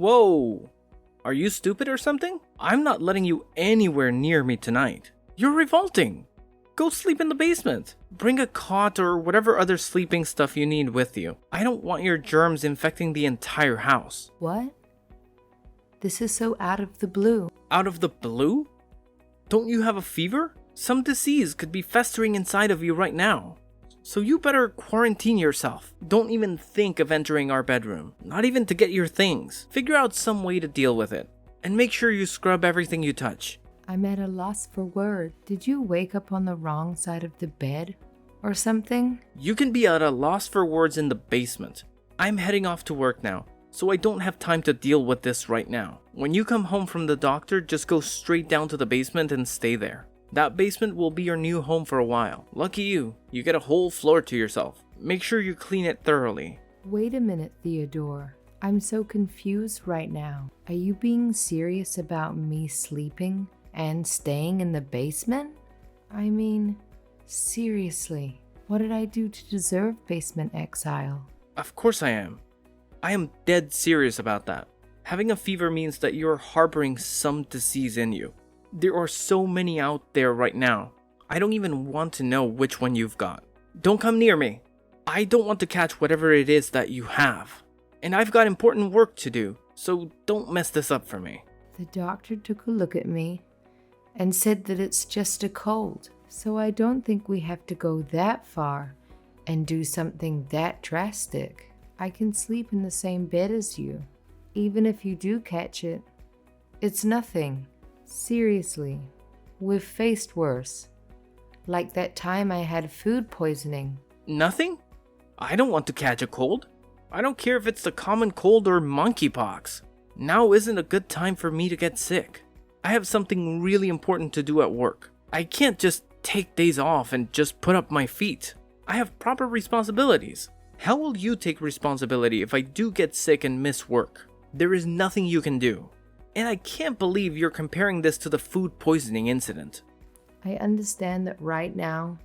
Whoa! Are you stupid or something? I'm not letting you anywhere near me tonight. You're revolting! Go sleep in the basement. Bring a cot or whatever other sleeping stuff you need with you. I don't want your germs infecting the entire house. What? This is so out of the blue. Out of the blue? Don't you have a fever? Some disease could be festering inside of you right now. So you better quarantine yourself. Don't even think of entering our bedroom. Not even to get your things. Figure out some way to deal with it. And make sure you scrub everything you touch. I'm at a loss for words. Did you wake up on the wrong side of the bed or something? You can be at a loss for words in the basement. I'm heading off to work now, so I don't have time to deal with this right now. When you come home from the doctor, just go straight down to the basement and stay there. That basement will be your new home for a while. Lucky you, you get a whole floor to yourself. Make sure you clean it thoroughly. Wait a minute, Theodore. I'm so confused right now. Are you being serious about me sleeping and staying in the basement? I mean, seriously, what did I do to deserve basement exile? Of course I am. I am dead serious about that. Having a fever means that you're harboring some disease in you. There are so many out there right now. I don't even want to know which one you've got. Don't come near me. I don't want to catch whatever it is that you have. And I've got important work to do, so don't mess this up for me. The doctor took a look at me and said that it's just a cold, so I don't think we have to go that far and do something that drastic. I can sleep in the same bed as you. Even if you do catch it, it's nothing. Seriously, we've faced worse. Like that time I had food poisoning. Nothing? I don't want to catch a cold. I don't care if it's the common cold or monkeypox. Now isn't a good time for me to get sick. I have something really important to do at work. I can't just take days off and just put up my feet. I have proper responsibilities. How will you take responsibility if I do get sick and miss work? There is nothing you can do. And I can't believe you're comparing this to the food poisoning incident. I understand that right now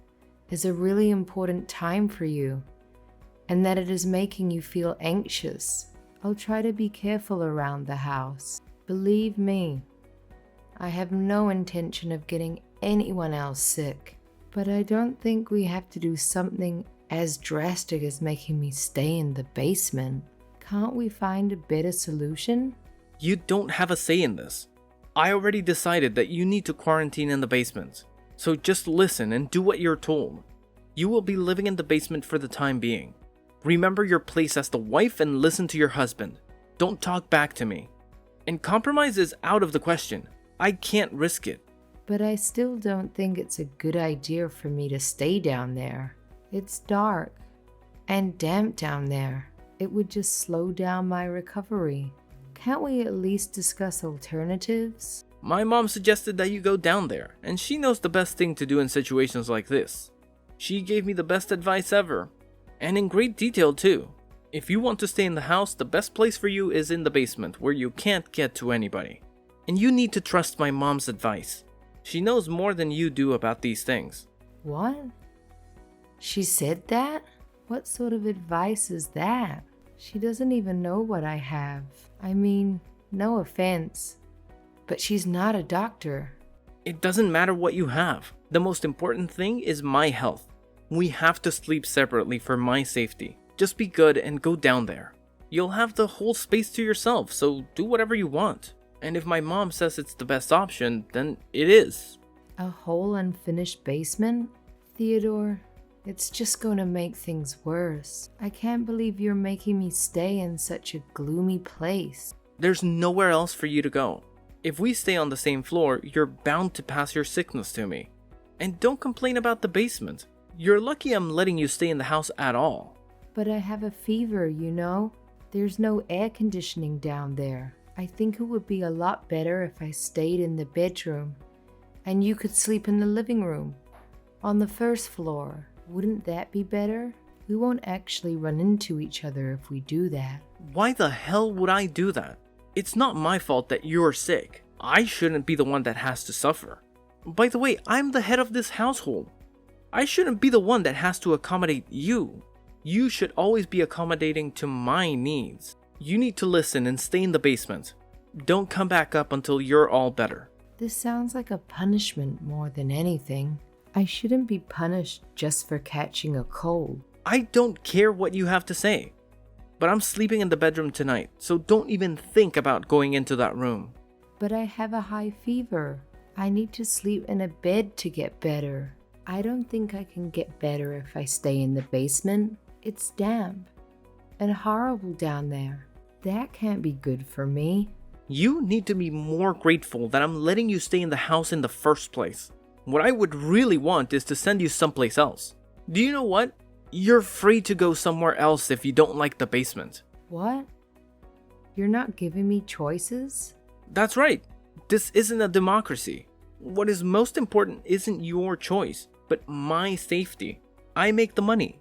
is a really important time for you, and that it is making you feel anxious. I'll try to be careful around the house. Believe me, I have no intention of getting anyone else sick, but I don't think we have to do something as drastic as making me stay in the basement. Can't we find a better solution? You don't have a say in this. I already decided that you need to quarantine in the basement. So just listen and do what you're told. You will be living in the basement for the time being. Remember your place as the wife and listen to your husband. Don't talk back to me. And compromise is out of the question. I can't risk it. But I still don't think it's a good idea for me to stay down there. It's dark and damp down there. It would just slow down my recovery. Can't we at least discuss alternatives? My mom suggested that you go down there, and she knows the best thing to do in situations like this. She gave me the best advice ever, and in great detail too. If you want to stay in the house, the best place for you is in the basement, where you can't get to anybody. And you need to trust my mom's advice. She knows more than you do about these things. What? She said that? What sort of advice is that? She doesn't even know what I have. I mean, no offense, but she's not a doctor. It doesn't matter what you have. The most important thing is my health. We have to sleep separately for my safety. Just be good and go down there. You'll have the whole space to yourself, so do whatever you want. And if my mom says it's the best option, then it is. A whole unfinished basement? Theodore, it's just going to make things worse. I can't believe you're making me stay in such a gloomy place. There's nowhere else for you to go. If we stay on the same floor, you're bound to pass your sickness to me. And don't complain about the basement. You're lucky I'm letting you stay in the house at all. But I have a fever, you know? There's no air conditioning down there. I think it would be a lot better if I stayed in the bedroom and you could sleep in the living room on the first floor. Wouldn't that be better? We won't actually run into each other if we do that. Why the hell would I do that? It's not my fault that you're sick. I shouldn't be the one that has to suffer. By the way, I'm the head of this household. I shouldn't be the one that has to accommodate you. You should always be accommodating to my needs. You need to listen and stay in the basement. Don't come back up until you're all better. This sounds like a punishment more than anything. I shouldn't be punished just for catching a cold. I don't care what you have to say. But I'm sleeping in the bedroom tonight, so don't even think about going into that room. But I have a high fever. I need to sleep in a bed to get better. I don't think I can get better if I stay in the basement. It's damp and horrible down there. That can't be good for me. You need to be more grateful that I'm letting you stay in the house in the first place. What I would really want is to send you someplace else. Do you know what? You're free to go somewhere else if you don't like the basement. What? You're not giving me choices? That's right. This isn't a democracy. What is most important isn't your choice, but my safety. I make the money.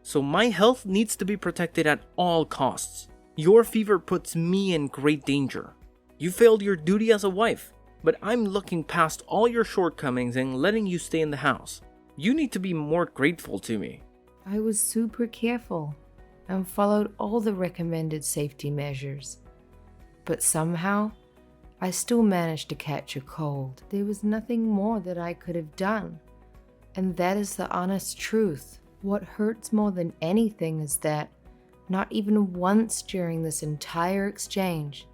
So my health needs to be protected at all costs. Your fever puts me in great danger. You failed your duty as a wife, but I'm looking past all your shortcomings and letting you stay in the house. You need to be more grateful to me. I was super careful and followed all the recommended safety measures. But somehow, I still managed to catch a cold. There was nothing more that I could have done. And that is the honest truth. What hurts more than anything is that not even once during this entire exchange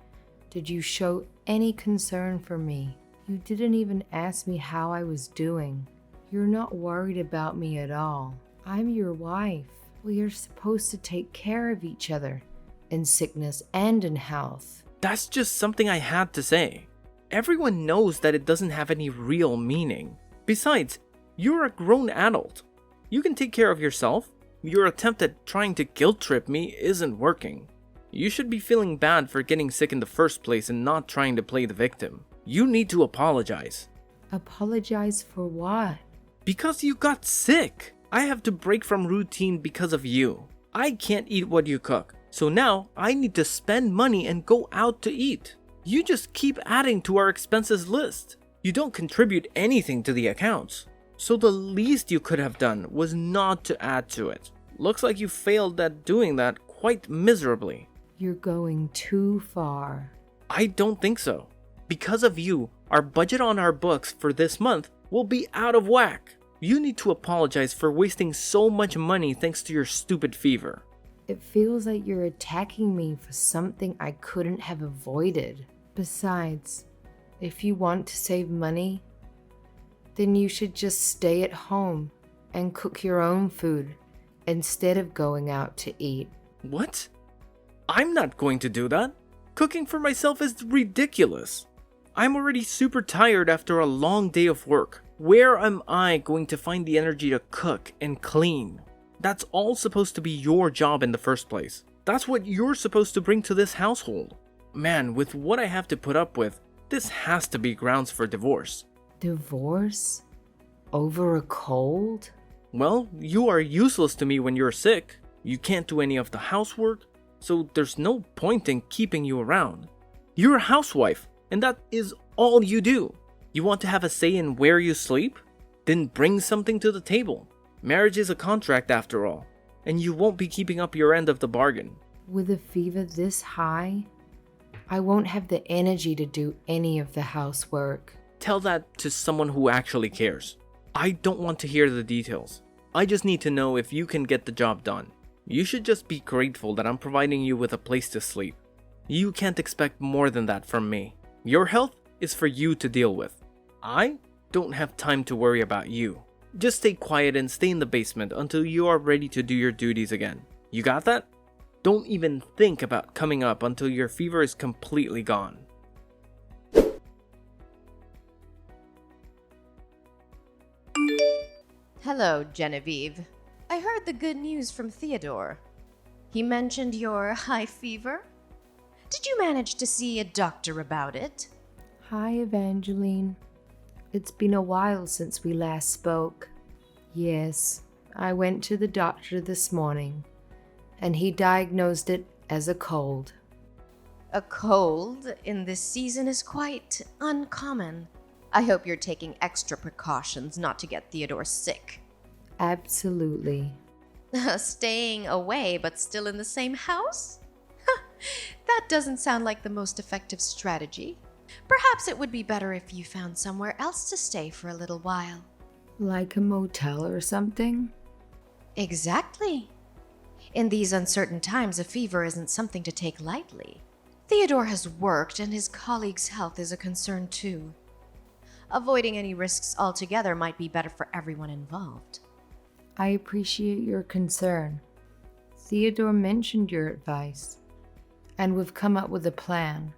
did you show any concern for me. You didn't even ask me how I was doing. You're not worried about me at all. I'm your wife. We are supposed to take care of each other in sickness and in health. That's just something I had to say. Everyone knows that it doesn't have any real meaning. Besides, you're a grown adult. You can take care of yourself. Your attempt at trying to guilt trip me isn't working. You should be feeling bad for getting sick in the first place and not trying to play the victim. You need to apologize. Apologize for what? Because you got sick. I have to break from routine because of you. I can't eat what you cook. So now I need to spend money and go out to eat. You just keep adding to our expenses list. You don't contribute anything to the accounts. So the least you could have done was not to add to it. Looks like you failed at doing that quite miserably. You're going too far. I don't think so. Because of you, our budget on our books for this month will be out of whack. You need to apologize for wasting so much money thanks to your stupid fever. It feels like you're attacking me for something I couldn't have avoided. Besides, if you want to save money, then you should just stay at home and cook your own food instead of going out to eat. What? I'm not going to do that. Cooking for myself is ridiculous. I'm already super tired after a long day of work. Where am I going to find the energy to cook and clean? That's all supposed to be your job in the first place. That's what you're supposed to bring to this household. Man, with what I have to put up with, this has to be grounds for divorce. Divorce? Over a cold? Well, you are useless to me when you're sick. You can't do any of the housework, so there's no point in keeping you around. You're a housewife, and that is all you do. You want to have a say in where you sleep? Then bring something to the table. Marriage is a contract after all, and you won't be keeping up your end of the bargain. With a fever this high, I won't have the energy to do any of the housework. Tell that to someone who actually cares. I don't want to hear the details. I just need to know if you can get the job done. You should just be grateful that I'm providing you with a place to sleep. You can't expect more than that from me. Your health is for you to deal with. I don't have time to worry about you. Just stay quiet and stay in the basement until you are ready to do your duties again. You got that? Don't even think about coming up until your fever is completely gone. Hello, Genevieve. I heard the good news from Theodore. He mentioned your high fever. Did you manage to see a doctor about it? Hi, Evangeline. It's been a while since we last spoke. Yes, I went to the doctor this morning, and he diagnosed it as a cold. A cold in this season is quite uncommon. I hope you're taking extra precautions not to get Theodore sick. Absolutely. Staying away but still in the same house? That doesn't sound like the most effective strategy. Perhaps it would be better if you found somewhere else to stay for a little while. Like a motel or something? Exactly. In these uncertain times, a fever isn't something to take lightly. Theodore has worked, and his colleagues' health is a concern too. Avoiding any risks altogether might be better for everyone involved. I appreciate your concern. Theodore mentioned your advice, and we've come up with a plan.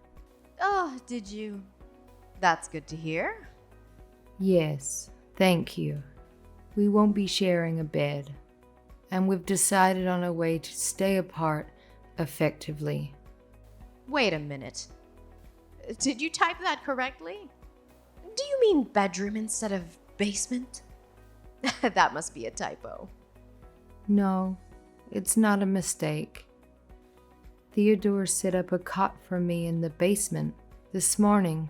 Oh, did you? That's good to hear. Yes, thank you. We won't be sharing a bed, and we've decided on a way to stay apart effectively. Wait a minute. Did you type that correctly? Do you mean bedroom instead of basement? That must be a typo. No, it's not a mistake. Theodore set up a cot for me in the basement this morning.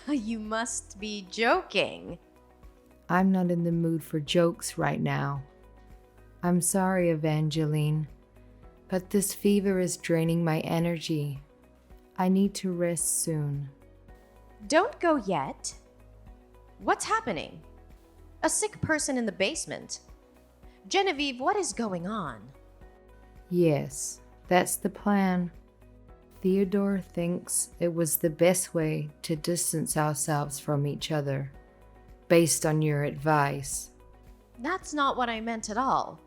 You must be joking. I'm not in the mood for jokes right now. I'm sorry, Evangeline, but this fever is draining my energy. I need to rest soon. Don't go yet. What's happening? A sick person in the basement. Genevieve, what is going on? Yes, that's the plan. Theodore thinks it was the best way to distance ourselves from each other, based on your advice. That's not what I meant at all.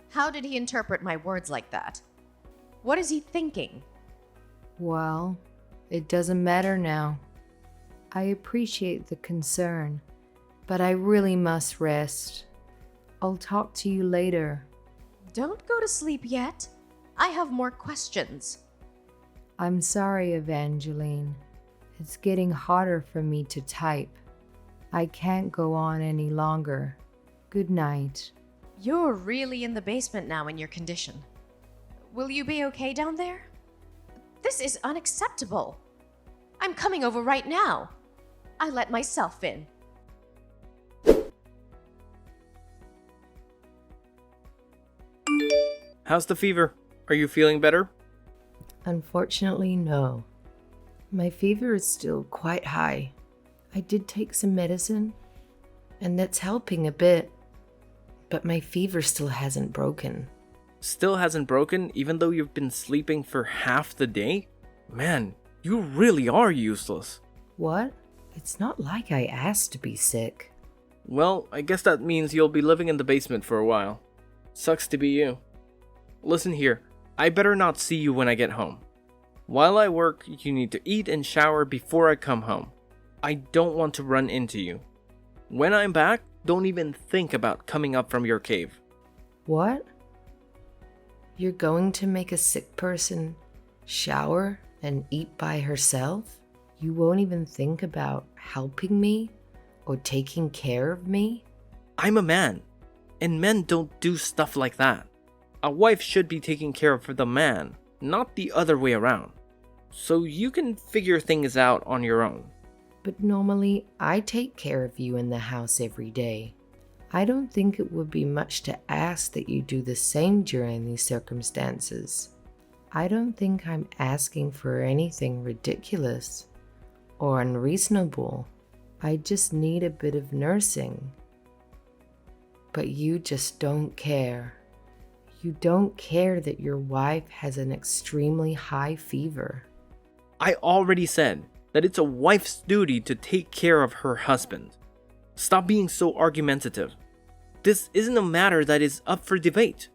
How did he interpret my words like that? What is he thinking? Well, it doesn't matter now. I appreciate the concern, but I really must rest. I'll talk to you later. Don't go to sleep yet. I have more questions. I'm sorry, Evangeline. It's getting harder for me to type. I can't go on any longer. Good night. You're really in the basement now in your condition. Will you be okay down there? This is unacceptable. I'm coming over right now. I let myself in. How's the fever? Are you feeling better? Unfortunately, no. My fever is still quite high. I did take some medicine, and that's helping a bit, but my fever still hasn't broken. Still hasn't broken even though you've been sleeping for half the day? Man, you really are useless. What? It's not like I asked to be sick. Well, I guess that means you'll be living in the basement for a while. Sucks to be you. Listen here, I better not see you when I get home. While I work, you need to eat and shower before I come home. I don't want to run into you. When I'm back, don't even think about coming up from your cave. What? You're going to make a sick person shower and eat by herself? You won't even think about helping me or taking care of me? I'm a man, and men don't do stuff like that. A wife should be taking care of the man, not the other way around. So you can figure things out on your own. But normally, I take care of you in the house every day. I don't think it would be much to ask that you do the same during these circumstances. I don't think I'm asking for anything ridiculous or unreasonable. I just need a bit of nursing. But you just don't care. You don't care that your wife has an extremely high fever. I already said that it's a wife's duty to take care of her husband. Stop being so argumentative. This isn't a matter that is up for debate.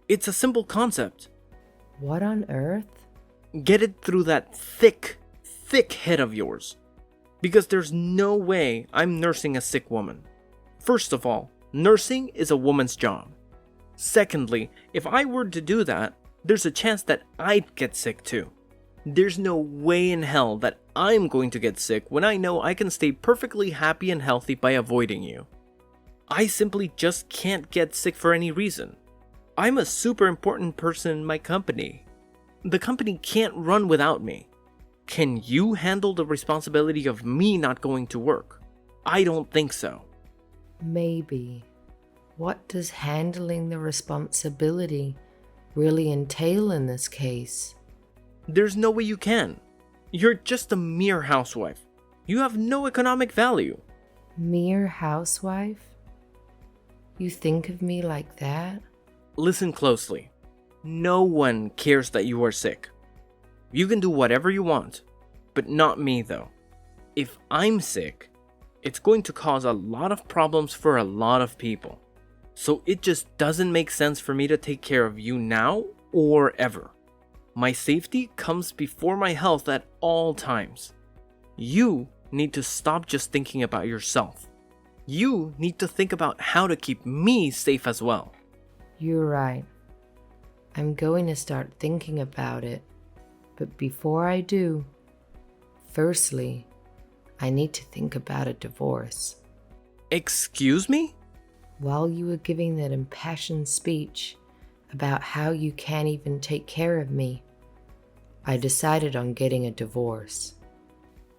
It's a simple concept. What on earth? Get it through that thick head of yours. Because there's no way I'm nursing a sick woman. First of all, nursing is a woman's job. Secondly, if I were to do that, there's a chance that I'd get sick too. There's no way in hell that I'm going to get sick when I know I can stay perfectly happy and healthy by avoiding you. I simply just can't get sick for any reason. I'm a super important person in my company. The company can't run without me. Can you handle the responsibility of me not going to work? I don't think so. Maybe. What does handling the responsibility really entail in this case? There's no way you can. You're just a mere housewife. You have no economic value. Mere housewife? You think of me like that? Listen closely. No one cares that you are sick. You can do whatever you want, but not me though. If I'm sick, it's going to cause a lot of problems for a lot of people. So it just doesn't make sense for me to take care of you now or ever. My safety comes before my health at all times. You need to stop just thinking about yourself. You need to think about how to keep me safe as well. You're right. I'm going to start thinking about it. But before I do, firstly, I need to think about a divorce. Excuse me? While you were giving that impassioned speech about how you can't even take care of me, I decided on getting a divorce.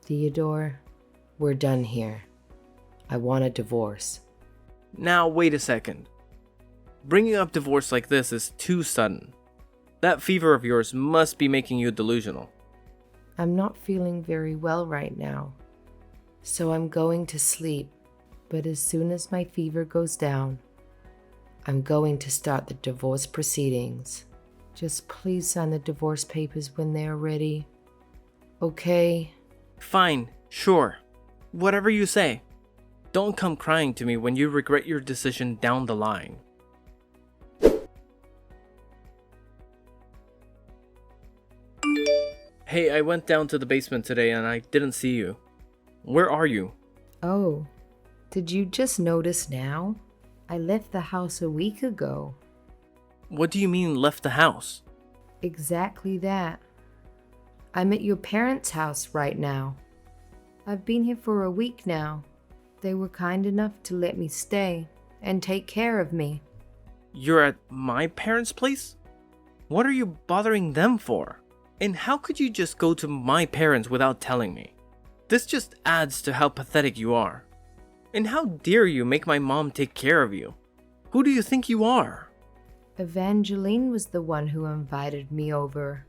Theodore, we're done here. I want a divorce. Now wait a second. Bringing up divorce like this is too sudden. That fever of yours must be making you delusional. I'm not feeling very well right now, so I'm going to sleep. But as soon as my fever goes down, I'm going to start the divorce proceedings. Just please sign the divorce papers when they are ready. Okay? Fine, sure. Whatever you say. Don't come crying to me when you regret your decision down the line. Hey, I went down to the basement today and I didn't see you. Where are you? Oh, did you just notice now? I left the house a week ago. What do you mean left the house? Exactly that. I'm at your parents' house right now. I've been here for a week now. They were kind enough to let me stay and take care of me. You're at my parents' place? What are you bothering them for? And how could you just go to my parents without telling me? This just adds to how pathetic you are. And how dare you make my mom take care of you? Who do you think you are? Evangeline was the one who invited me over.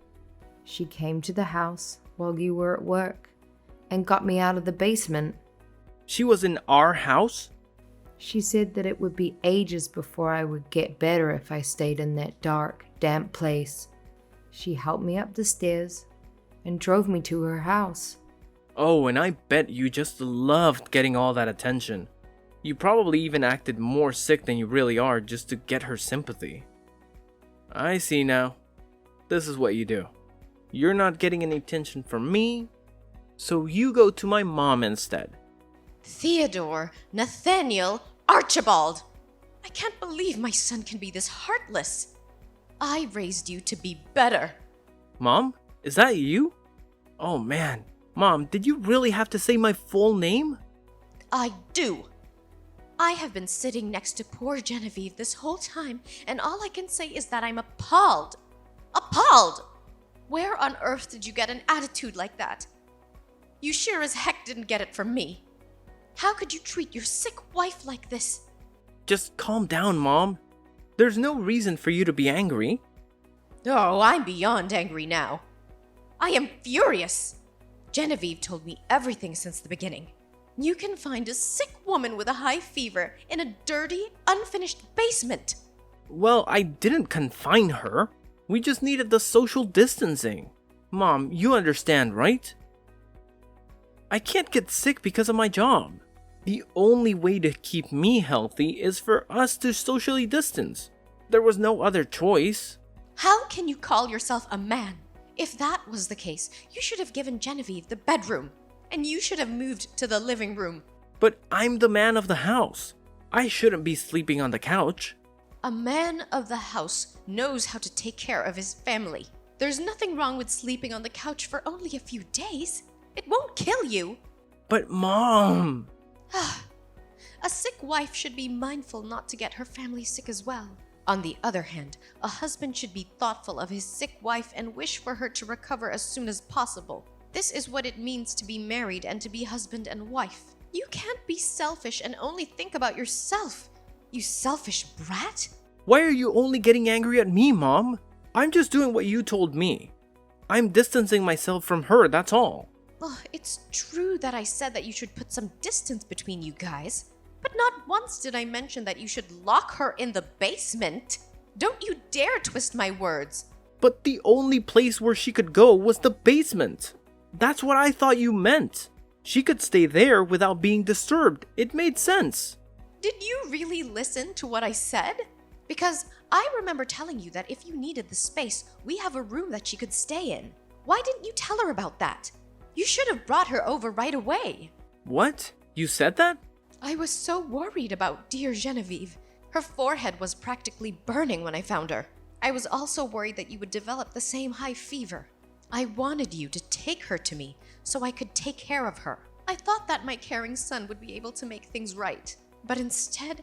She came to the house while you were at work and got me out of the basement. She was in our house? She said that it would be ages before I would get better if I stayed in that dark, damp place. She helped me up the stairs and drove me to her house. Oh, and I bet you just loved getting all that attention. You probably even acted more sick than you really are just to get her sympathy. I see now. This is what you do. You're not getting any attention from me, so you go to my mom instead. Theodore, Nathaniel, Archibald! I can't believe my son can be this heartless. I raised you to be better. Mom? Is that you? Oh man. Mom, did you really have to say my full name? I do. I have been sitting next to poor Genevieve this whole time, and all I can say is that I'm appalled. Appalled! Where on earth did you get an attitude like that? You sure as heck didn't get it from me. How could you treat your sick wife like this? Just calm down, Mom. There's no reason for you to be angry. Oh, I'm beyond angry now. I am furious. Genevieve told me everything since the beginning. You can find a sick woman with a high fever in a dirty, unfinished basement. Well, I didn't confine her. We just needed the social distancing. Mom, you understand, right? I can't get sick because of my job. The only way to keep me healthy is for us to socially distance. There was no other choice. How can you call yourself a man? If that was the case, you should have given Genevieve the bedroom, and you should have moved to the living room. But I'm the man of the house. I shouldn't be sleeping on the couch. A man of the house knows how to take care of his family. There's nothing wrong with sleeping on the couch for only a few days. It won't kill you. But Mom... A sick wife should be mindful not to get her family sick as well. On the other hand, a husband should be thoughtful of his sick wife and wish for her to recover as soon as possible. This is what it means to be married and to be husband and wife. You can't be selfish and only think about yourself. You selfish brat. Why are you only getting angry at me, Mom? I'm just doing what you told me. I'm distancing myself from her, that's all. Oh, it's true that I said that you should put some distance between you guys, but not once did I mention that you should lock her in the basement. Don't you dare twist my words. But the only place where she could go was the basement. That's what I thought you meant. She could stay there without being disturbed. It made sense. Did you really listen to what I said? Because I remember telling you that if you needed the space, we have a room that she could stay in. Why didn't you tell her about that? You should have brought her over right away. What? You said that? I was so worried about dear Genevieve. Her forehead was practically burning when I found her. I was also worried that you would develop the same high fever. I wanted you to take her to me so I could take care of her. I thought that my caring son would be able to make things right. But instead,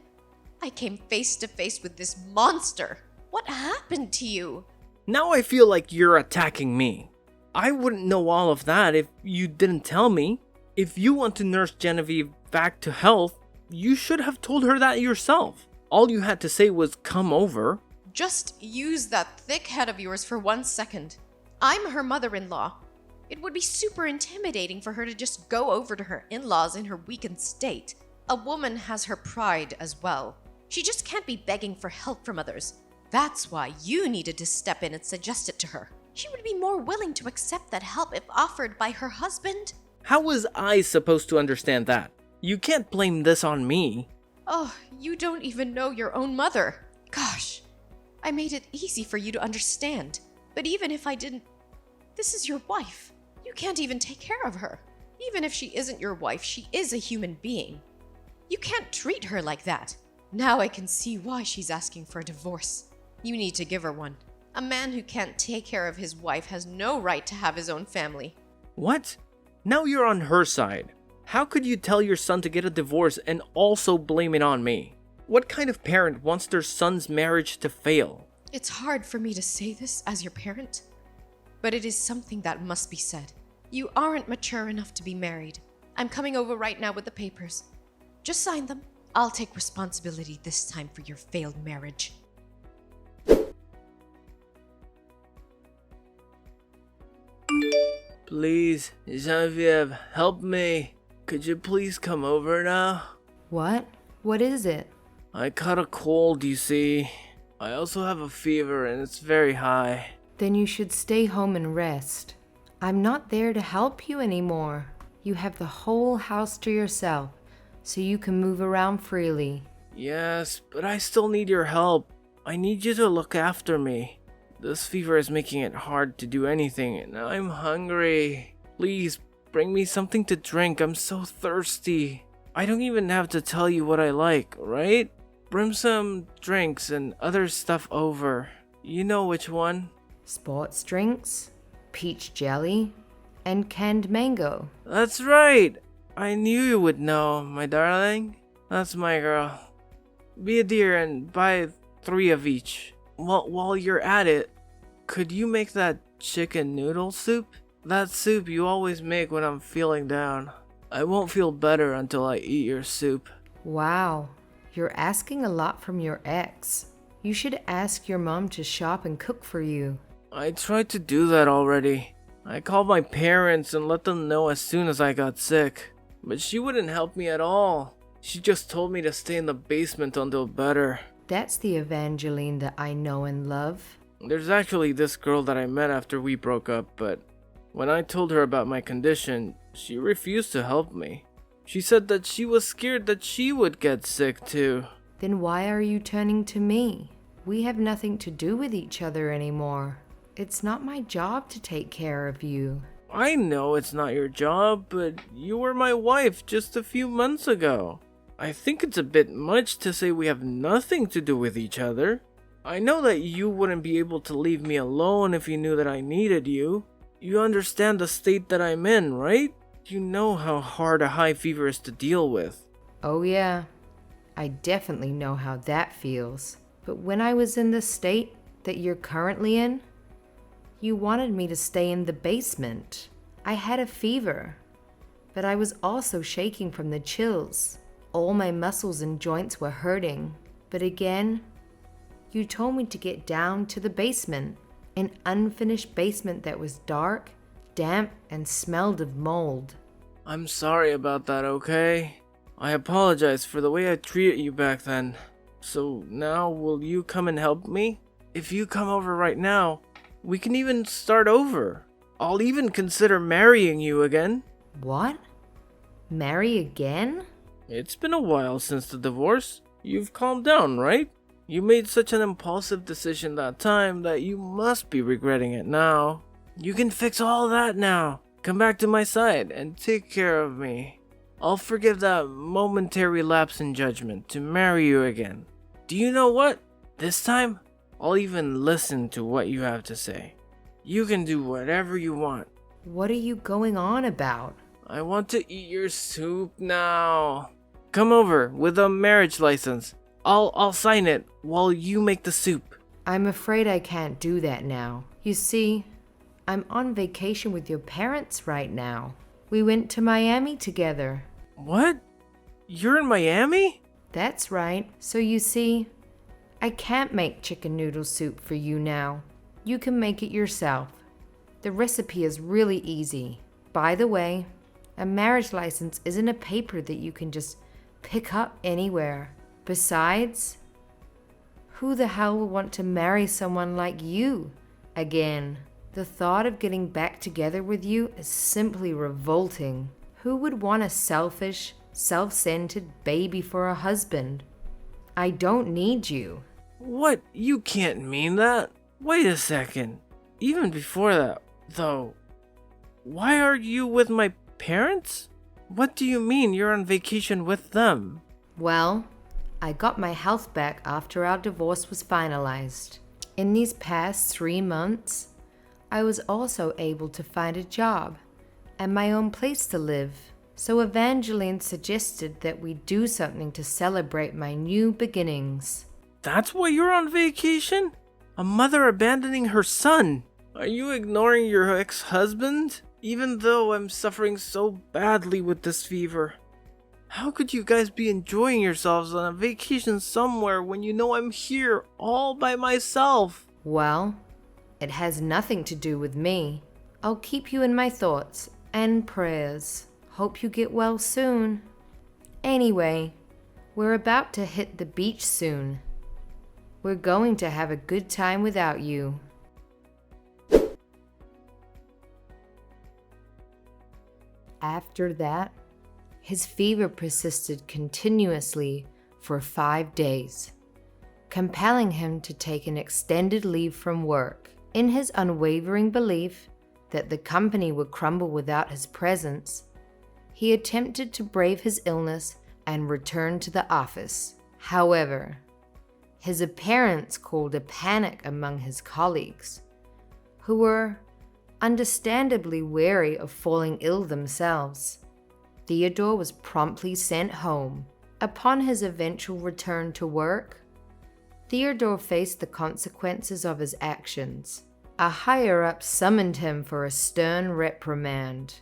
I came face to face with this monster. What happened to you? Now I feel like you're attacking me. I wouldn't know all of that if you didn't tell me. If you want to nurse Genevieve back to health, you should have told her that yourself. All you had to say was come over. Just use that thick head of yours for 1 second. I'm her mother-in-law. It would be super intimidating for her to just go over to her in-laws in her weakened state. A woman has her pride as well. She just can't be begging for help from others. That's why you needed to step in and suggest it to her. She would be more willing to accept that help if offered by her husband. How was I supposed to understand that? You can't blame this on me. Oh, you don't even know your own mother. Gosh, I made it easy for you to understand. But even if I didn't, this is your wife. You can't even take care of her. Even if she isn't your wife, she is a human being. You can't treat her like that. Now I can see why she's asking for a divorce. You need to give her one. A man who can't take care of his wife has no right to have his own family. What? Now you're on her side. How could you tell your son to get a divorce and also blame it on me? What kind of parent wants their son's marriage to fail? It's hard for me to say this as your parent, but it is something that must be said. You aren't mature enough to be married. I'm coming over right now with the papers. Just sign them. I'll take responsibility this time for your failed marriage. Please, Genevieve, help me. Could you please come over now? What? What is it? I caught a cold, you see. I also have a fever and it's very high. Then you should stay home and rest. I'm not there to help you anymore. You have the whole house to yourself, so you can move around freely. Yes, but I still need your help. I need you to look after me. This fever is making it hard to do anything and I'm hungry. Please, bring me something to drink. I'm so thirsty. I don't even have to tell you what I like, right? Bring some drinks and other stuff over. You know which one. Sports drinks, peach jelly, and canned mango. That's right. I knew you would know, my darling. That's my girl. Be a dear and buy 3 of each. While you're at it, could you make that chicken noodle soup? That soup you always make when I'm feeling down. I won't feel better until I eat your soup. Wow, you're asking a lot from your ex. You should ask your mom to shop and cook for you. I tried to do that already. I called my parents and let them know as soon as I got sick. But she wouldn't help me at all. She just told me to stay in the basement until better. That's the Evangeline that I know and love. There's actually this girl that I met after we broke up, but when I told her about my condition, she refused to help me. She said that she was scared that she would get sick too. Then why are you turning to me? We have nothing to do with each other anymore. It's not my job to take care of you. I know it's not your job, but you were my wife just a few months ago. I think it's a bit much to say we have nothing to do with each other. I know that you wouldn't be able to leave me alone if you knew that I needed you. You understand the state that I'm in, right? You know how hard a high fever is to deal with. Oh yeah, I definitely know how that feels. But when I was in the state that you're currently in, you wanted me to stay in the basement. I had a fever, but I was also shaking from the chills. All my muscles and joints were hurting. But again, you told me to get down to the basement. An unfinished basement that was dark, damp, and smelled of mold. I'm sorry about that, okay? I apologize for the way I treated you back then. So now, will you come and help me? If you come over right now, we can even start over. I'll even consider marrying you again. What? Marry again? It's been a while since the divorce. You've calmed down, right? You made such an impulsive decision that time that you must be regretting it now. You can fix all that now. Come back to my side and take care of me. I'll forgive that momentary lapse in judgment to marry you again. Do you know what? This time, I'll even listen to what you have to say. You can do whatever you want. What are you going on about? I want to eat your soup now. Come over with a marriage license. I'll sign it while you make the soup. I'm afraid I can't do that now. You see, I'm on vacation with your parents right now. We went to Miami together. What? You're in Miami? That's right. So you see, I can't make chicken noodle soup for you now. You can make it yourself. The recipe is really easy. By the way, a marriage license isn't a paper that you can just pick up anywhere. Besides, who the hell will want to marry someone like you again? The thought of getting back together with you is simply revolting. Who would want a selfish, self-centered baby for a husband? I don't need you. What? You can't mean that. Wait a second. Even before that, though, why are you with my parents? What do you mean you're on vacation with them? Well, I got my health back after our divorce was finalized. In these past 3 months, I was also able to find a job and my own place to live. So Evangeline suggested that we do something to celebrate my new beginnings. That's why you're on vacation? A mother abandoning her son. Are you ignoring your ex-husband? Even though I'm suffering so badly with this fever. How could you guys be enjoying yourselves on a vacation somewhere when you know I'm here all by myself? Well, it has nothing to do with me. I'll keep you in my thoughts and prayers. Hope you get well soon. Anyway, we're about to hit the beach soon. We're going to have a good time without you. After that, his fever persisted continuously for 5 days, compelling him to take an extended leave from work. In his unwavering belief that the company would crumble without his presence, he attempted to brave his illness and return to the office. However, his appearance caused a panic among his colleagues, who were understandably wary of falling ill themselves. Theodore was promptly sent home. Upon his eventual return to work, Theodore faced the consequences of his actions. A higher-up summoned him for a stern reprimand,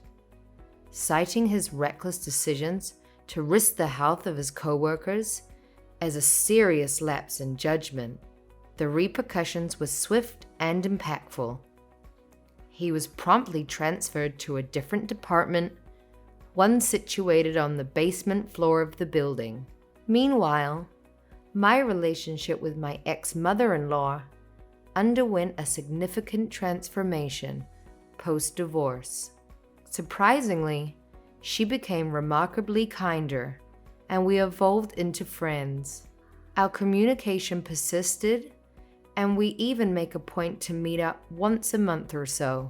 citing his reckless decisions to risk the health of his co-workers as a serious lapse in judgment. The repercussions were swift and impactful. He was promptly transferred to a different department, one situated on the basement floor of the building. Meanwhile, my relationship with my ex-mother-in-law underwent a significant transformation post-divorce. Surprisingly, she became remarkably kinder, and we evolved into friends. Our communication persisted, and we even make a point to meet up once a month or so.